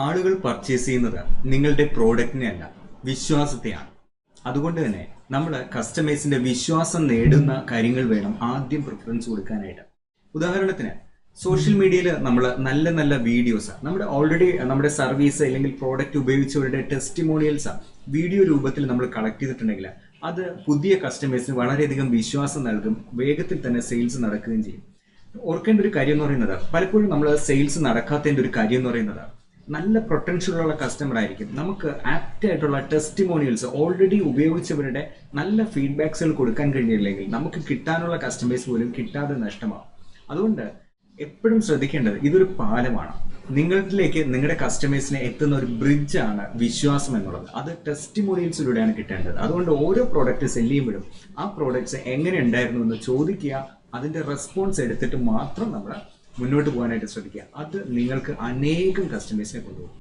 ആളുകൾ പർച്ചേസ് ചെയ്യുന്നത് നിങ്ങളുടെ പ്രോഡക്റ്റിനെ അല്ല, വിശ്വാസത്തെയാണ്. അതുകൊണ്ട് തന്നെ നമ്മൾ കസ്റ്റമേഴ്സിന്റെ വിശ്വാസം നേടുന്ന കാര്യങ്ങൾ വേണം ആദ്യം പ്രിഫറൻസ് കൊടുക്കാനായിട്ട്. ഉദാഹരണത്തിന് സോഷ്യൽ മീഡിയയിൽ നമ്മൾ നല്ല നല്ല വീഡിയോസ്, നമ്മുടെ സർവീസ് അല്ലെങ്കിൽ പ്രോഡക്റ്റ് ഉപയോഗിച്ചവരുടെ ടെസ്റ്റിമോണിയൽസ് വീഡിയോ രൂപത്തിൽ നമ്മൾ കളക്ട് ചെയ്തിട്ടുണ്ടെങ്കിൽ അത് പുതിയ കസ്റ്റമേഴ്സിന് വളരെയധികം വിശ്വാസം നൽകും, വേഗത്തിൽ തന്നെ സെയിൽസ് നടക്കുകയും ചെയ്യും. ഓർക്കേണ്ട ഒരു കാര്യം എന്ന് പറയുന്നത്, പലപ്പോഴും നമ്മൾ സെയിൽസ് നടക്കാത്തതിൻ്റെ ഒരു കാര്യം എന്ന് പറയുന്നത്, നല്ല പൊട്ടൻഷ്യലുള്ള കസ്റ്റമർ ആയിരിക്കും, നമുക്ക് ആപ്റ്റ് ആയിട്ടുള്ള ടെസ്റ്റിമോണിയൽസ് ഓൾറെഡി ഉപയോഗിച്ചവരുടെ നല്ല ഫീഡ്ബാക്സുകൾ കൊടുക്കാൻ കഴിഞ്ഞില്ലെങ്കിൽ നമുക്ക് കിട്ടാനുള്ള കസ്റ്റമേഴ്സ് പോലും കിട്ടാതെ നഷ്ടമാകും. അതുകൊണ്ട് എപ്പോഴും ശ്രദ്ധിക്കേണ്ടത്, ഇതൊരു പാലമാണ്. നിങ്ങളിലേക്ക് നിങ്ങളുടെ കസ്റ്റമേഴ്സിനെ എത്തുന്ന ഒരു ബ്രിഡ്ജാണ് വിശ്വാസം എന്നുള്ളത്. അത് ടെസ്റ്റിമോണിയൽസിലൂടെയാണ് കിട്ടേണ്ടത്. അതുകൊണ്ട് ഓരോ പ്രോഡക്റ്റ് സെല് ചെയ്യുമ്പോഴും ആ പ്രോഡക്ട്സ് എങ്ങനെ ഉണ്ടായിരുന്നു എന്ന് ചോദിക്കുക, അതിൻ്റെ റെസ്പോൺസ് എടുത്തിട്ട് മാത്രം നമ്മൾ മുന്നോട്ട് പോകാനായിട്ട് ശ്രദ്ധിക്കുക. അത് നിങ്ങൾക്ക് അനേകം കസ്റ്റമേഴ്സിനെ കൊണ്ടുപോകും.